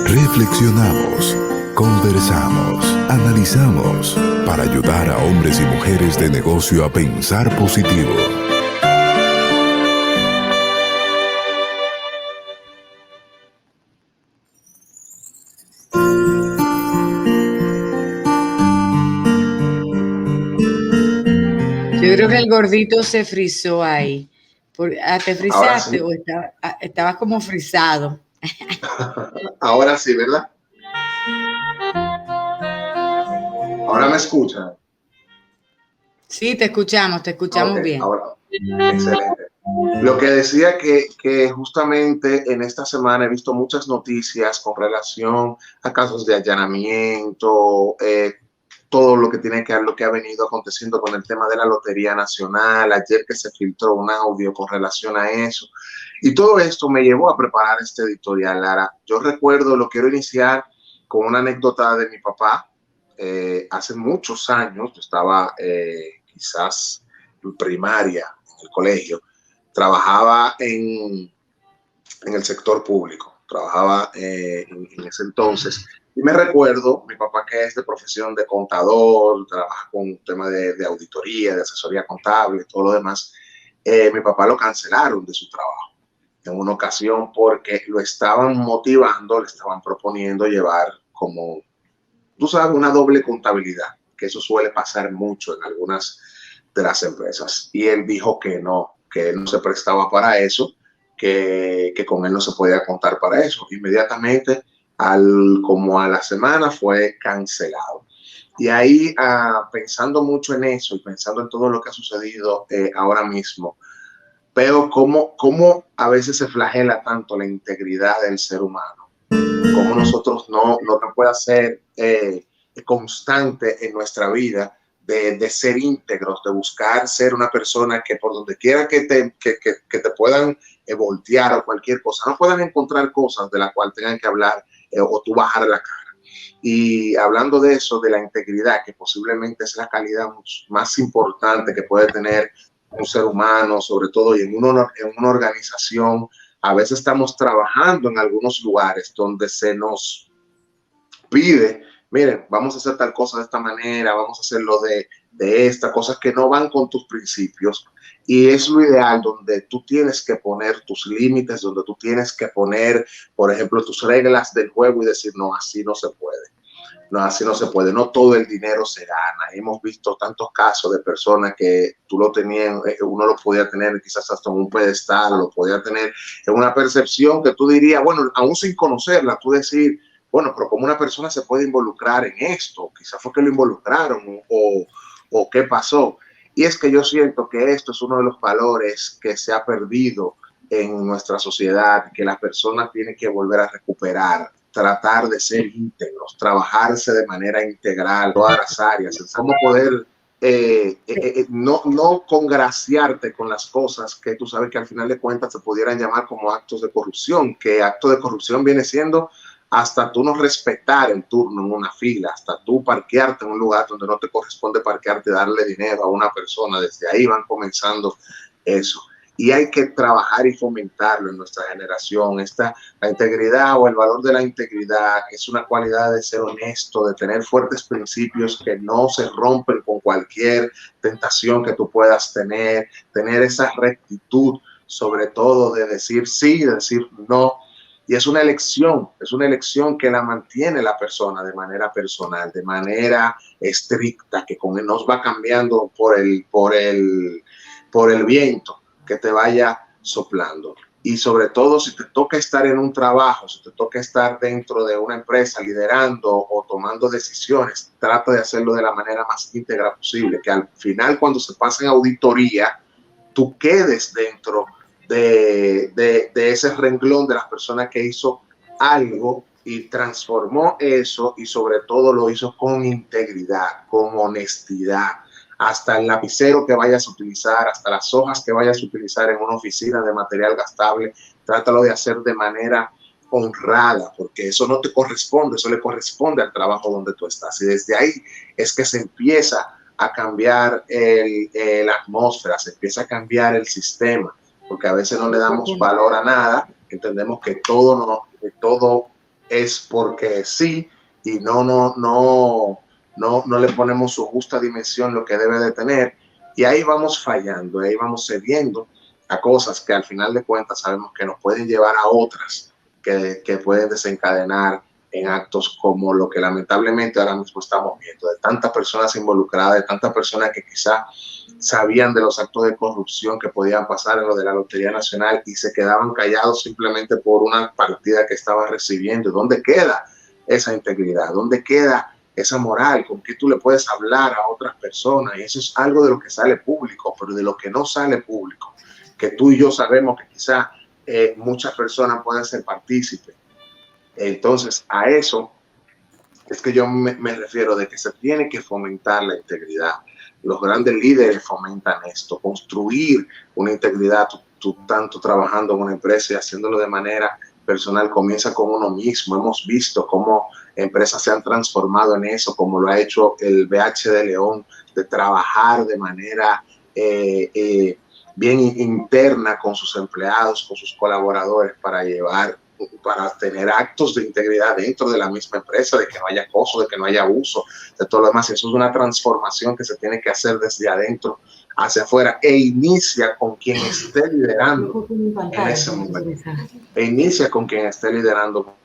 Reflexionamos, conversamos, analizamos para ayudar a hombres y mujeres de negocio a pensar positivo. Yo creo que el gordito se frizó ahí. ¿Te frizaste Sí. o estabas como frizado? Ahora sí, ¿verdad? Ahora me escuchan. Sí, te escuchamos bien. Ahora, excelente. Lo que decía que justamente en esta semana he visto muchas noticias con relación a casos de allanamiento, todo lo que tiene que ver, lo que ha venido aconteciendo con el tema de la Lotería Nacional, ayer que se filtró un audio con relación a eso. Y todo esto me llevó a preparar este editorial, Lara. Yo recuerdo, lo quiero iniciar con una anécdota de mi papá. Hace muchos años, yo estaba quizás en primaria, en el colegio, trabajaba en el sector público, trabajaba en ese entonces. Y me recuerdo, mi papá que es de profesión de contador, trabaja con temas de auditoría, de asesoría contable, todo lo demás, mi papá lo cancelaron de su trabajo en una ocasión porque lo estaban motivando, le estaban proponiendo llevar como, tú sabes, una doble contabilidad, que eso suele pasar mucho en algunas de las empresas. Y él dijo que él no se prestaba para eso, que con él no se podía contar para eso. Inmediatamente, como a la semana, fue cancelado. Y ahí, pensando mucho en eso y pensando en todo lo que ha sucedido ahora mismo, veo cómo a veces se flagela tanto la integridad del ser humano, cómo nosotros no se puede hacer constante en nuestra vida de ser íntegros, de buscar ser una persona que por donde quiera que te puedan voltear o cualquier cosa, no puedan encontrar cosas de las cuales tengan que hablar o tú bajar la cara. Y hablando de eso, de la integridad, que posiblemente es la calidad más importante que puede tener un ser humano, sobre todo y en una organización. A veces estamos trabajando en algunos lugares donde se nos pide, miren, vamos a hacer tal cosa de esta manera, vamos a hacerlo de esta, cosas que no van con tus principios. Y es lo ideal donde tú tienes que poner tus límites, donde tú tienes que poner, por ejemplo, tus reglas del juego y decir, no, así no se puede. No, así no se puede, no todo el dinero se gana. Hemos visto tantos casos de personas que tú lo tenías, uno lo podía tener quizás hasta en un pedestal, lo podía tener en una percepción que tú dirías, bueno, aún sin conocerla, tú decir, bueno, pero ¿cómo una persona se puede involucrar en esto? Quizás fue que lo involucraron o qué pasó. Y es que yo siento que esto es uno de los valores que se ha perdido en nuestra sociedad, que las personas tienen que volver a recuperar, tratar de ser íntegros, trabajarse de manera integral, todas las áreas, cómo poder no congraciarte con las cosas que tú sabes que al final de cuentas se pudieran llamar como actos de corrupción, que acto de corrupción viene siendo hasta tú no respetar el turno en una fila, hasta tú parquearte en un lugar donde no te corresponde parquearte y darle dinero a una persona. Desde ahí van comenzando eso. Y hay que trabajar y fomentarlo en nuestra generación. La integridad o el valor de la integridad es una cualidad de ser honesto, de tener fuertes principios que no se rompen con cualquier tentación que tú puedas tener esa rectitud, sobre todo de decir sí, de decir no. Y es una elección que la mantiene la persona de manera personal, de manera estricta, que con él nos va cambiando por el viento que te vaya soplando. Y sobre todo, si te toca estar en un trabajo, si te toca estar dentro de una empresa liderando o tomando decisiones, trata de hacerlo de la manera más íntegra posible, que al final, cuando se pase en auditoría, tú quedes dentro de ese renglón de las personas que hizo algo y transformó eso, y sobre todo lo hizo con integridad, con honestidad. Hasta el lapicero que vayas a utilizar, hasta las hojas que vayas a utilizar en una oficina de material gastable, trátalo de hacer de manera honrada, porque eso no te corresponde, eso le corresponde al trabajo donde tú estás. Y desde ahí es que se empieza a cambiar la atmósfera, se empieza a cambiar el sistema, porque a veces no le damos valor a nada, entendemos que todo es porque sí y no le ponemos su justa dimensión lo que debe de tener, y ahí vamos fallando, ahí vamos cediendo a cosas que al final de cuentas sabemos que nos pueden llevar a otras que pueden desencadenar en actos como lo que lamentablemente ahora mismo estamos viendo, de tantas personas involucradas, de tantas personas que quizá sabían de los actos de corrupción que podían pasar en lo de la Lotería Nacional y se quedaban callados simplemente por una partida que estaban recibiendo. ¿Dónde queda esa integridad? ¿Dónde queda esa moral? ¿Con qué tú le puedes hablar a otras personas? Y eso es algo de lo que sale público, pero de lo que no sale público, que tú y yo sabemos que quizá muchas personas pueden ser partícipes. Entonces, a eso es que yo me refiero, de que se tiene que fomentar la integridad. Los grandes líderes fomentan esto, construir una integridad. Tú tanto trabajando en una empresa y haciéndolo de manera personal, comienza con uno mismo. Hemos visto cómo empresas se han transformado en eso, como lo ha hecho el BH de León, de trabajar de manera bien interna con sus empleados, con sus colaboradores, para tener actos de integridad dentro de la misma empresa, de que no haya acoso, de que no haya abuso, de todo lo demás. Eso es una transformación que se tiene que hacer desde adentro hacia afuera, e inicia con quien esté liderando en ese momento. E inicia con quien esté liderando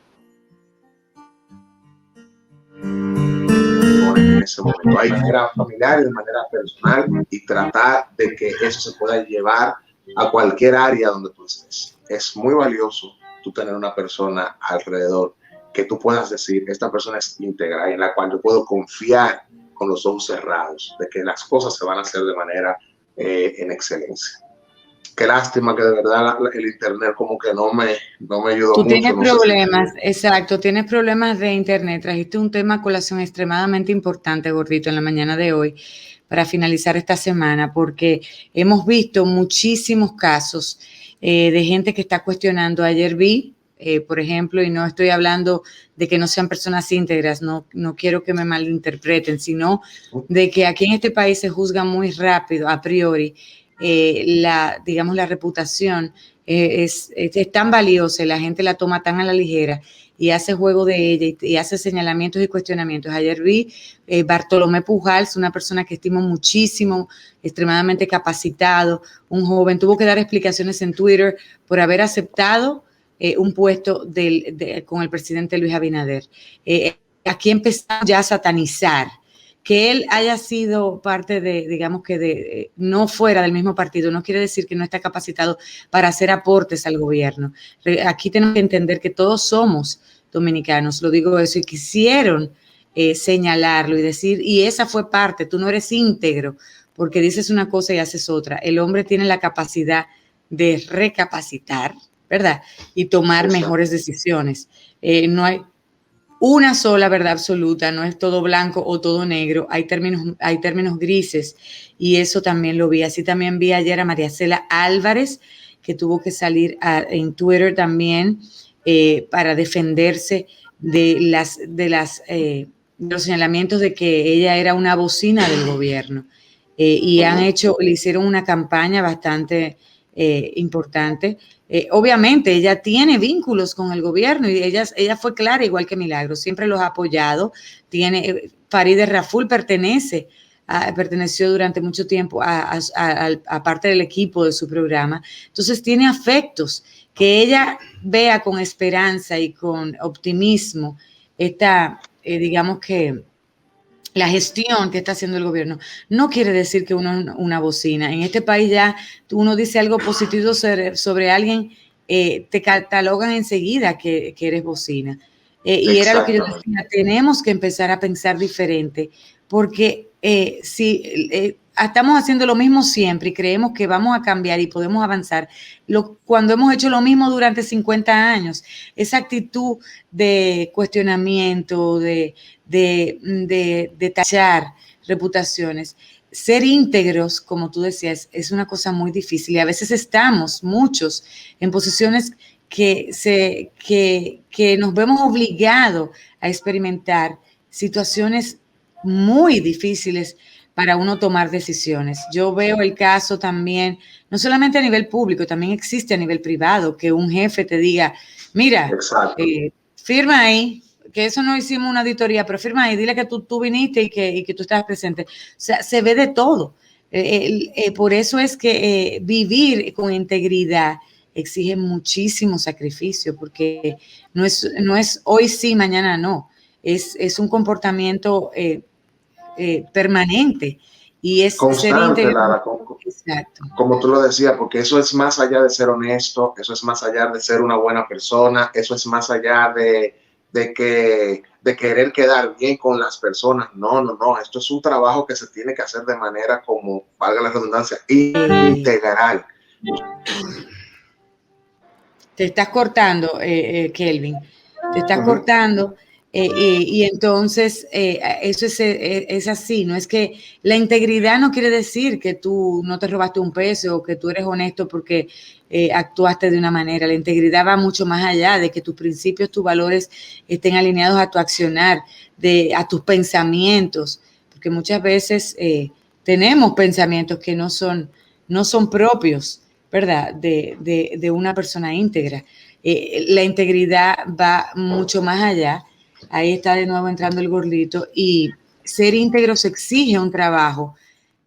en ese momento. Hay de manera familiar y de manera personal, y tratar de que eso se pueda llevar a cualquier área donde tú estés. Es muy valioso tú tener una persona alrededor que tú puedas decir, esta persona es íntegra, y en la cual yo puedo confiar con los ojos cerrados, de que las cosas se van a hacer de manera en excelencia. Qué lástima que de verdad el internet como que no me ayudó mucho. Tú tienes problemas, exacto, tienes problemas de internet. Trajiste un tema a colación extremadamente importante, Gordito, en la mañana de hoy, para finalizar esta semana, porque hemos visto muchísimos casos de gente que está cuestionando. Ayer vi, por ejemplo, y no estoy hablando de que no sean personas íntegras, no quiero que me malinterpreten, sino de que aquí en este país se juzga muy rápido, a priori, digamos, la reputación es tan valiosa y la gente la toma tan a la ligera y hace juego de ella y hace señalamientos y cuestionamientos. Ayer vi Bartolomé Pujals, una persona que estimo muchísimo, extremadamente capacitado, un joven, tuvo que dar explicaciones en Twitter por haber aceptado un puesto con el presidente Luis Abinader. Aquí empezamos ya a satanizar. Que él haya sido parte de, digamos que no fuera del mismo partido, no quiere decir que no está capacitado para hacer aportes al gobierno. Aquí tenemos que entender que todos somos dominicanos, lo digo eso, y quisieron señalarlo y decir, y esa fue parte, tú no eres íntegro, porque dices una cosa y haces otra. El hombre tiene la capacidad de recapacitar, ¿verdad? Y tomar mejores decisiones. No hay una sola verdad absoluta, no es todo blanco o todo negro, hay términos grises, y eso también lo vi. Así también vi ayer a María Cela Álvarez, que tuvo que salir en Twitter también para defenderse de los señalamientos de que ella era una bocina del gobierno. Y le hicieron una campaña bastante importante. Obviamente ella tiene vínculos con el gobierno y ella fue clara, igual que Milagro, siempre los ha apoyado. Farideh Raful perteneció durante mucho tiempo a parte del equipo de su programa. Entonces tiene afectos. Que ella vea con esperanza y con optimismo digamos que la gestión que está haciendo el gobierno, no quiere decir que uno es una bocina. En este país ya uno dice algo positivo sobre alguien, te catalogan enseguida que eres bocina. Y era lo que yo decía, tenemos que empezar a pensar diferente, porque si estamos haciendo lo mismo siempre y creemos que vamos a cambiar y podemos avanzar, cuando hemos hecho lo mismo durante 50 años, esa actitud de cuestionamiento, de tachar reputaciones, ser íntegros, como tú decías, es una cosa muy difícil, y a veces estamos muchos en posiciones que nos vemos obligados a experimentar situaciones muy difíciles para uno tomar decisiones. Yo veo el caso también, no solamente a nivel público, también existe a nivel privado, que un jefe te diga, mira, firma ahí, que eso no hicimos una auditoría, pero firma ahí, dile que tú viniste y que tú estás presente. O sea, se ve de todo. Por eso es que vivir con integridad exige muchísimo sacrificio, porque no es hoy sí, mañana no. Es un comportamiento permanente y es ser Constante, íntegro. Lara, Exacto. como tú lo decías, porque eso es más allá de ser honesto, eso es más allá de ser una buena persona, eso es más allá de querer quedar bien con las personas. No, no, no, esto es un trabajo que se tiene que hacer de manera, como valga la redundancia, integral. Te estás cortando, Kelvin, te estás cortando y entonces eso es así, no es que la integridad no quiere decir que tú no te robaste un peso o que tú eres honesto porque actuaste de una manera. La integridad va mucho más allá de que tus principios, tus valores estén alineados a tu accionar, a tus pensamientos, porque muchas veces tenemos pensamientos que no son propios, ¿verdad? De una persona íntegra. La integridad va mucho más allá. Ahí está de nuevo entrando el gordito. Y ser íntegro se exige un trabajo,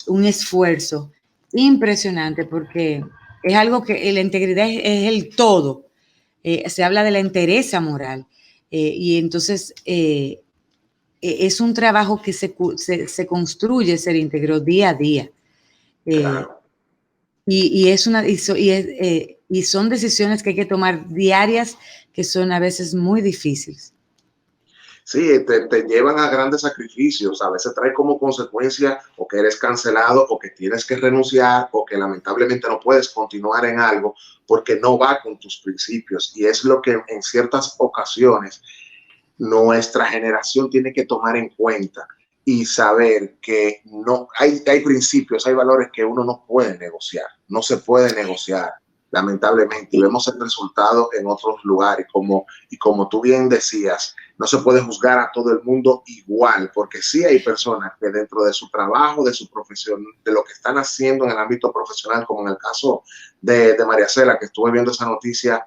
un esfuerzo impresionante, porque es algo que la integridad es el todo. Se habla de la entereza moral. Y entonces es un trabajo que se construye ser íntegro día a día. Claro. Y son decisiones que hay que tomar diarias, que son a veces muy difíciles. Sí, te llevan a grandes sacrificios. A veces trae como consecuencia o que eres cancelado o que tienes que renunciar o que lamentablemente no puedes continuar en algo porque no va con tus principios. Y es lo que en ciertas ocasiones nuestra generación tiene que tomar en cuenta y saber que no hay principios, hay valores que uno no puede negociar, no se puede negociar, lamentablemente, y vemos el resultado en otros lugares, y como tú bien decías, no se puede juzgar a todo el mundo igual, porque sí hay personas que dentro de su trabajo, de su profesión, de lo que están haciendo en el ámbito profesional, como en el caso de María Cela, que estuve viendo esa noticia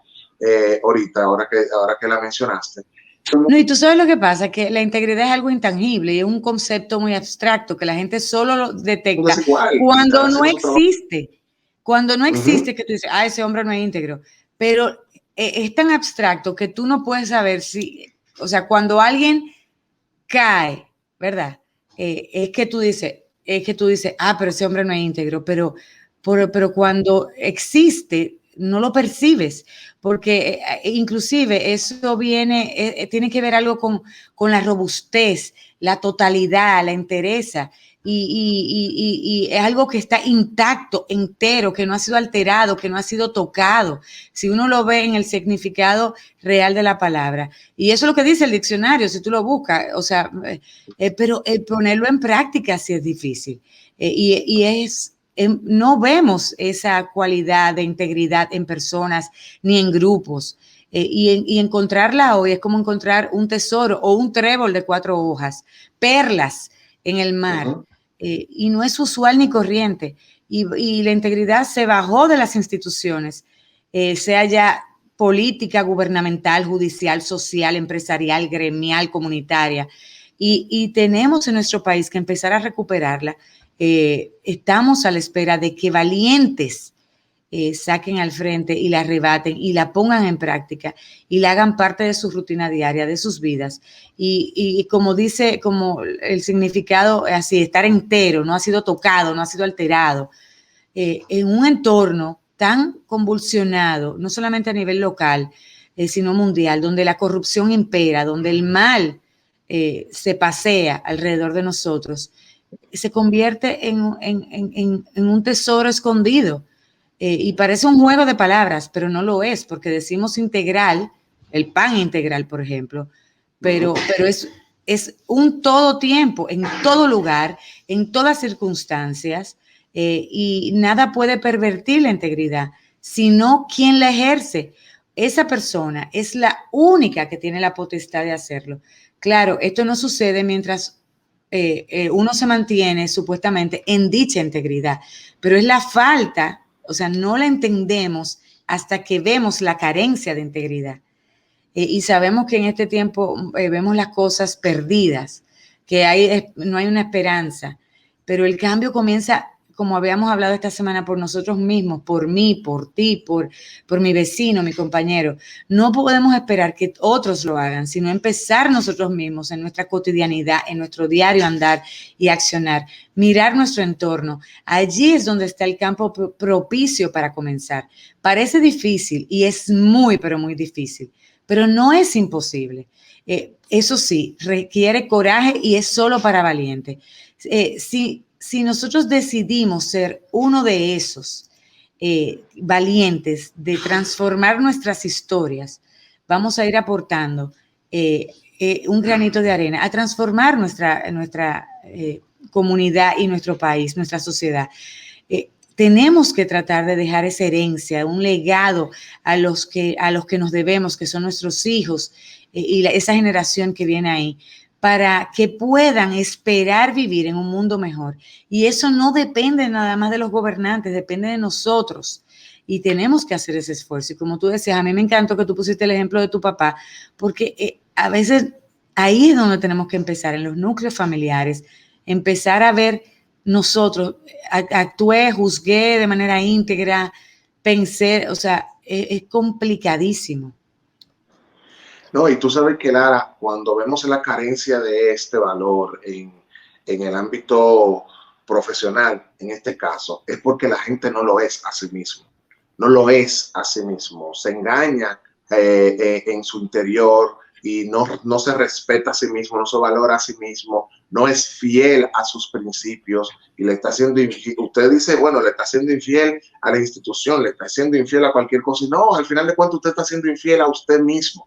ahorita, ahora que la mencionaste. No, y tú sabes lo que pasa, que la integridad es algo intangible y es un concepto muy abstracto que la gente solo lo detecta cuando no existe. Cuando no existe, que tú dices, ese hombre no es íntegro. Pero es tan abstracto que tú no puedes saber si, o sea, cuando alguien cae, ¿verdad? Es que tú dices, pero ese hombre no es íntegro, pero cuando existe, no lo percibes, porque inclusive eso tiene que ver algo con la robustez, la totalidad, la entereza, y es algo que está intacto, entero, que no ha sido alterado, que no ha sido tocado, si uno lo ve en el significado real de la palabra. Y eso es lo que dice el diccionario, si tú lo buscas, o sea, pero el ponerlo en práctica sí es difícil. No vemos esa cualidad de integridad en personas ni en grupos. Y encontrarla hoy es como encontrar un tesoro o un trébol de 4 hojas, perlas en el mar. Y no es usual ni corriente. Y la integridad se bajó de las instituciones, sea ya política, gubernamental, judicial, social, empresarial, gremial, comunitaria. Y tenemos en nuestro país que empezar a recuperarla. Estamos a la espera de que valientes saquen al frente y la arrebaten y la pongan en práctica y la hagan parte de su rutina diaria, de sus vidas. Y como dice, como el significado así, estar entero, no ha sido tocado, no ha sido alterado, en un entorno tan convulsionado, no solamente a nivel local, sino mundial, donde la corrupción impera, donde el mal se pasea alrededor de nosotros, se convierte en un tesoro escondido. Y parece un juego de palabras, pero no lo es, porque decimos integral, el pan integral, por ejemplo, pero es un todo tiempo, en todo lugar, en todas circunstancias, y nada puede pervertir la integridad, sino quien la ejerce. Esa persona es la única que tiene la potestad de hacerlo. Claro, esto no sucede mientras uno se mantiene supuestamente en dicha integridad, pero es la falta, o sea, no la entendemos hasta que vemos la carencia de integridad. y sabemos que en este tiempo vemos las cosas perdidas, que no hay una esperanza, pero el cambio comienza, como habíamos hablado esta semana, por nosotros mismos, por mí, por ti, por mi vecino, mi compañero. No podemos esperar que otros lo hagan, sino empezar nosotros mismos en nuestra cotidianidad, en nuestro diario andar y accionar, mirar nuestro entorno. Allí es donde está el campo propicio para comenzar. Parece difícil y es muy, pero muy difícil, pero no es imposible. Eso sí, requiere coraje y es solo para valientes. Si nosotros decidimos ser uno de esos valientes de transformar nuestras historias, vamos a ir aportando un granito de arena a transformar nuestra comunidad y nuestro país, nuestra sociedad. Tenemos que tratar de dejar esa herencia, un legado a los que nos debemos, que son nuestros hijos y esa generación que viene ahí, para que puedan esperar vivir en un mundo mejor. Y eso no depende nada más de los gobernantes, depende de nosotros. Y tenemos que hacer ese esfuerzo. Y como tú decías, a mí me encantó que tú pusiste el ejemplo de tu papá, porque a veces ahí es donde tenemos que empezar, en los núcleos familiares, empezar a ver nosotros, actué, juzgué de manera íntegra, pensé, o sea, es complicadísimo. No, y tú sabes que, Lara, cuando vemos la carencia de este valor en el ámbito profesional, en este caso, es porque la gente no lo es a sí mismo. No lo es a sí mismo. Se engaña en su interior y no se respeta a sí mismo, no se valora a sí mismo, no es fiel a sus principios y le está haciendo infiel. Usted dice, bueno, le está haciendo infiel a la institución, le está haciendo infiel a cualquier cosa. Y no, al final de cuentas usted está haciendo infiel a usted mismo.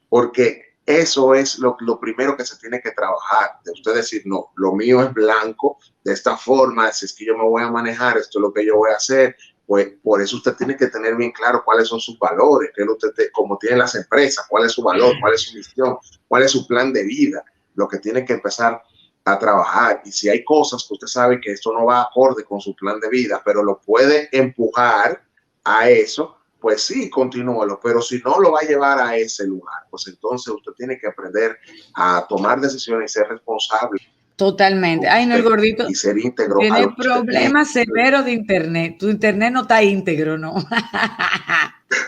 Porque eso es lo primero que se tiene que trabajar, de usted decir, no, lo mío es blanco, de esta forma, si es que yo me voy a manejar, esto es lo que yo voy a hacer, pues por eso usted tiene que tener bien claro cuáles son sus valores, que usted como tienen las empresas, cuál es su valor, cuál es su misión, cuál es su plan de vida, lo que tiene que empezar a trabajar. Y si hay cosas que usted sabe que esto no va acorde con su plan de vida, pero lo puede empujar a eso, pues sí, continúalo, pero si no lo va a llevar a ese lugar, pues entonces usted tiene que aprender a tomar decisiones y ser responsable. Totalmente. Ay, no, el gordito y ser íntegro. tiene problemas severos de internet. Tu internet no está íntegro, ¿no?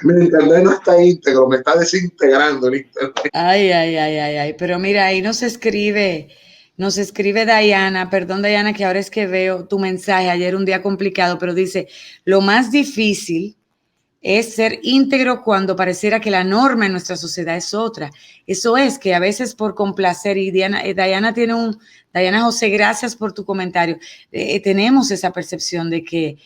Mi internet no está íntegro, me está desintegrando el internet. Ay. Pero mira, ahí nos escribe Diana, perdón Diana, que ahora es que veo tu mensaje, ayer un día complicado, pero dice, lo más difícil es ser íntegro cuando pareciera que la norma en nuestra sociedad es otra. Eso es que a veces por complacer, y Diana José, gracias por tu comentario, tenemos esa percepción de que,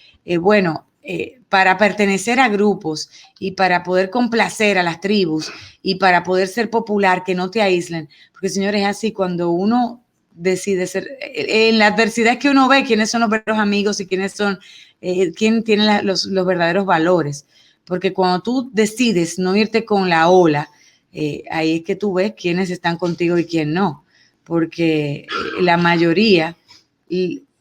para pertenecer a grupos y para poder complacer a las tribus y para poder ser popular, que no te aíslen, porque señores, es así, cuando uno decide ser, en la adversidad es que uno ve quiénes son los verdaderos amigos y quién tiene los verdaderos valores. Porque cuando tú decides no irte con la ola, ahí es que tú ves quiénes están contigo y quién no. Porque la mayoría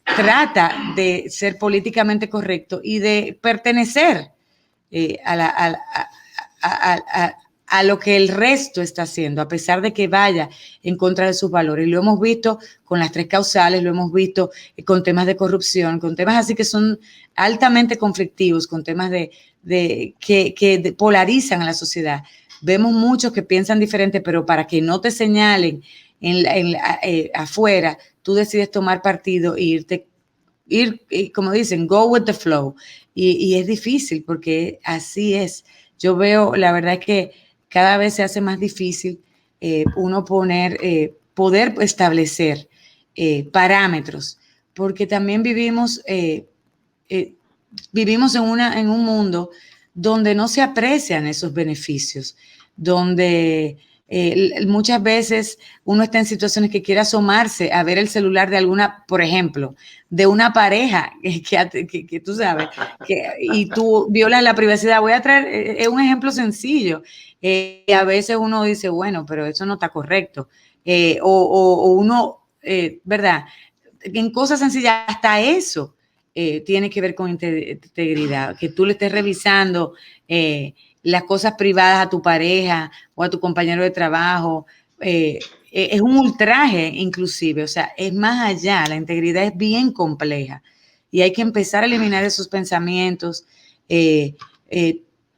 trata de ser políticamente correcto y de pertenecer a lo que el resto está haciendo, a pesar de que vaya en contra de sus valores. Lo hemos visto con las 3 causales, lo hemos visto con temas de corrupción, con temas así que son altamente conflictivos, con temas que polarizan a la sociedad. Vemos muchos que piensan diferente, pero para que no te señalen afuera, tú decides tomar partido e como dicen, go with the flow. Y es difícil porque así es. Yo veo, la verdad es que cada vez se hace más difícil uno poder establecer parámetros, porque también vivimos en un mundo donde no se aprecian esos beneficios, donde muchas veces uno está en situaciones que quiere asomarse a ver el celular de alguna, por ejemplo, de una pareja que tú sabes, y tú violas la privacidad. Voy a traer un ejemplo sencillo. A veces uno dice, bueno, pero eso no está correcto. O uno, ¿verdad? En cosas sencillas, hasta eso tiene que ver con integridad, que tú le estés revisando las cosas privadas a tu pareja o a tu compañero de trabajo. Es un ultraje inclusive, o sea, es más allá, la integridad es bien compleja y hay que empezar a eliminar esos pensamientos,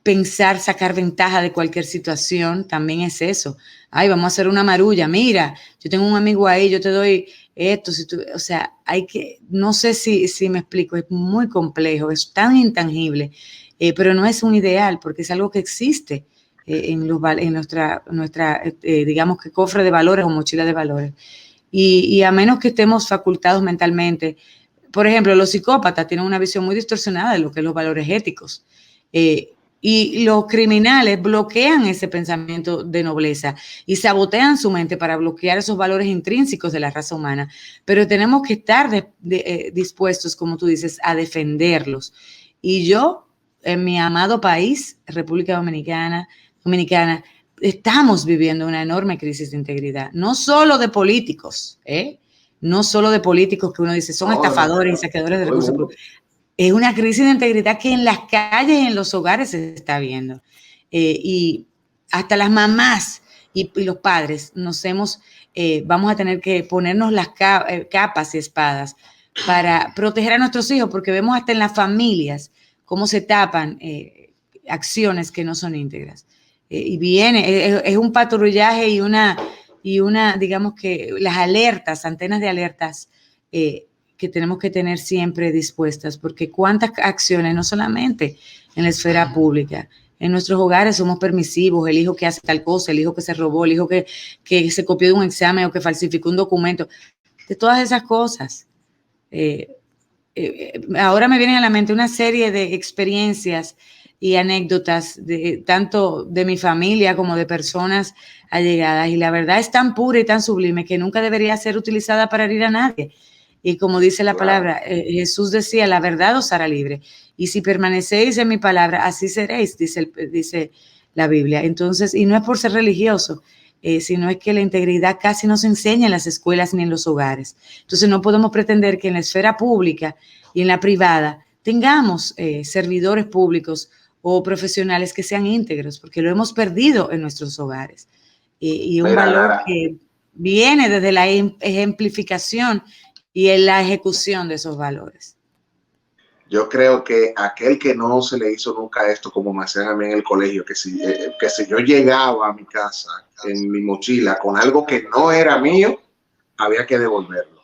pensar, sacar ventaja de cualquier situación, también es eso. Ay, vamos a hacer una marulla, mira, yo tengo un amigo ahí, yo te doy esto, si tú, o sea, hay que, no sé si me explico, es muy complejo, es tan intangible, pero no es un ideal porque es algo que existe en nuestra digamos que cofre de valores o mochila de valores. Y a menos que estemos facultados mentalmente, por ejemplo, los psicópatas tienen una visión muy distorsionada de lo que es los valores éticos. Y los criminales bloquean ese pensamiento de nobleza y sabotean su mente para bloquear esos valores intrínsecos de la raza humana. Pero tenemos que estar dispuestos, como tú dices, a defenderlos. Y yo, en mi amado país, República Dominicana, estamos viviendo una enorme crisis de integridad, no solo de políticos, no solo de políticos que uno dice son estafadores y saqueadores de recursos públicos. Es una crisis de integridad que en las calles y en los hogares se está viendo. Y hasta las mamás y los padres vamos a tener que ponernos las capas y espadas para proteger a nuestros hijos, porque vemos hasta en las familias cómo se tapan acciones que no son íntegras. Y viene, es un patrullaje y una, digamos que las alertas, antenas de alertas, que tenemos que tener siempre dispuestas, porque cuántas acciones, no solamente en la esfera pública, en nuestros hogares somos permisivos, el hijo que hace tal cosa, el hijo que se robó, el hijo que se copió de un examen o que falsificó un documento, de todas esas cosas. Ahora me vienen a la mente una serie de experiencias y anécdotas tanto de mi familia como de personas allegadas, y la verdad es tan pura y tan sublime que nunca debería ser utilizada para herir a nadie. Y como dice la palabra, Jesús decía, la verdad os hará libre. Y si permanecéis en mi palabra, así seréis, dice la Biblia. Entonces, y no es por ser religioso, sino es que la integridad casi no se enseña en las escuelas ni en los hogares. Entonces, no podemos pretender que en la esfera pública y en la privada tengamos servidores públicos o profesionales que sean íntegros, porque lo hemos perdido en nuestros hogares. Y un valor que viene desde la ejemplificación y en la ejecución de esos valores. Yo creo que aquel que no se le hizo nunca esto, como me hacían a mí en el colegio, que si yo llegaba a mi casa en mi mochila con algo que no era mío, había que devolverlo.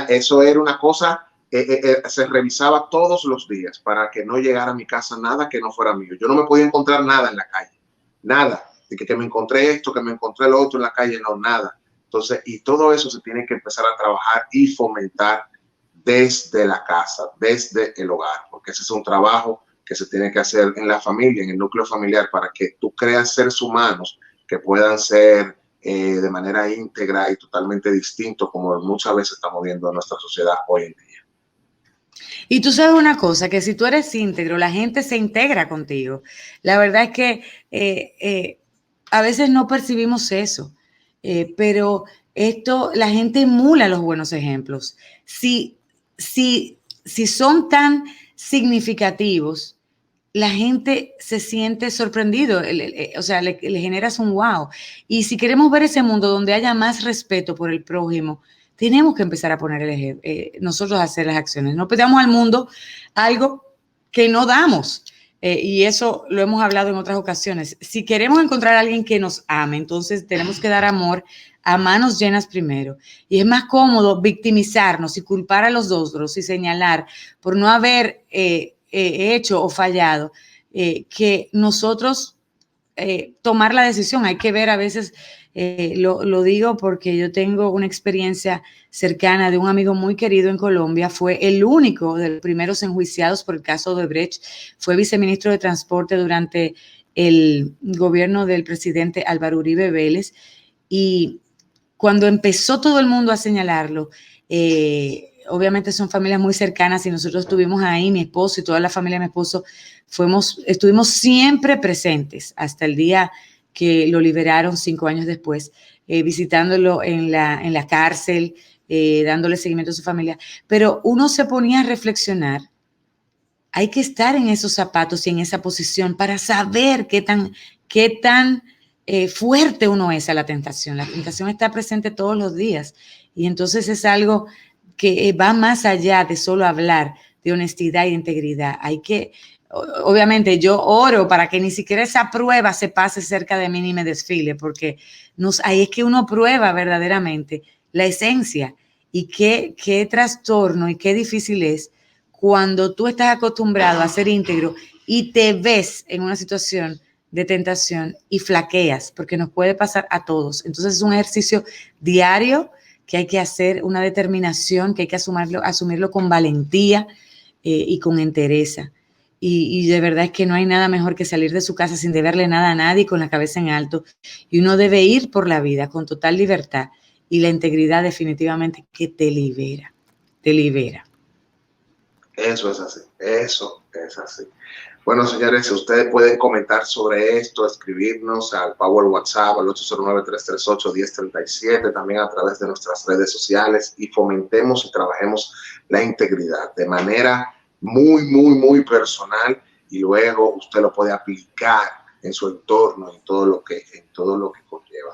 Eso era una cosa, se revisaba todos los días para que no llegara a mi casa nada que no fuera mío. Yo no me podía encontrar nada en la calle, nada, de que me encontré esto, que me encontré lo otro en la calle, no, nada. Entonces, y todo eso se tiene que empezar a trabajar y fomentar desde la casa, desde el hogar, porque ese es un trabajo que se tiene que hacer en la familia, en el núcleo familiar, para que tú creas seres humanos que puedan ser de manera íntegra y totalmente distintos, como muchas veces estamos viendo en nuestra sociedad hoy en día. Y tú sabes una cosa, que si tú eres íntegro, la gente se integra contigo. La verdad es que a veces no percibimos eso, pero la gente emula los buenos ejemplos. Si son tan significativos, la gente se siente sorprendido, o sea, le generas un wow. Y si queremos ver ese mundo donde haya más respeto por el prójimo, tenemos que empezar a poner nosotros a hacer las acciones. No pedamos al mundo algo que no damos. Y eso lo hemos hablado en otras ocasiones. Si queremos encontrar a alguien que nos ame, entonces tenemos que dar amor a manos llenas primero. Y es más cómodo victimizarnos y culpar a los otros y señalar por no haber hecho o fallado, que nosotros tomar la decisión. Hay que ver a veces, lo digo porque yo tengo una experiencia cercana de un amigo muy querido en Colombia, fue el único de los primeros enjuiciados por el caso de Odebrecht, fue viceministro de Transporte durante el gobierno del presidente Álvaro Uribe Vélez, y cuando empezó todo el mundo a señalarlo, obviamente son familias muy cercanas y nosotros estuvimos ahí, mi esposo y toda la familia de mi esposo, estuvimos siempre presentes hasta el día que lo liberaron 5 años después, visitándolo en la cárcel, dándole seguimiento a su familia. Pero uno se ponía a reflexionar hay que estar en esos zapatos y en esa posición para saber qué tan fuerte uno es a la tentación. La tentación está presente todos los días y entonces es algo que va más allá de solo hablar de honestidad y integridad. Hay que, obviamente yo oro para que ni siquiera esa prueba se pase cerca de mí ni me desfile, porque ahí es que uno prueba verdaderamente la esencia y qué trastorno y qué difícil es cuando tú estás acostumbrado a ser íntegro y te ves en una situación de tentación y flaqueas, porque nos puede pasar a todos. Entonces es un ejercicio diario que hay que hacer, una determinación que hay que asumirlo con valentía y con entereza. Y de verdad es que no hay nada mejor que salir de su casa sin deberle nada a nadie, con la cabeza en alto. Y uno debe ir por la vida con total libertad. Y la integridad definitivamente que te libera. Te libera. Eso es así, eso es así. Bueno, señores, ustedes pueden comentar sobre esto, escribirnos al Power WhatsApp al 809-338-1037, también a través de nuestras redes sociales, y fomentemos y trabajemos la integridad de manera muy, muy, muy personal, y luego usted lo puede aplicar en su entorno, en todo lo que conlleva.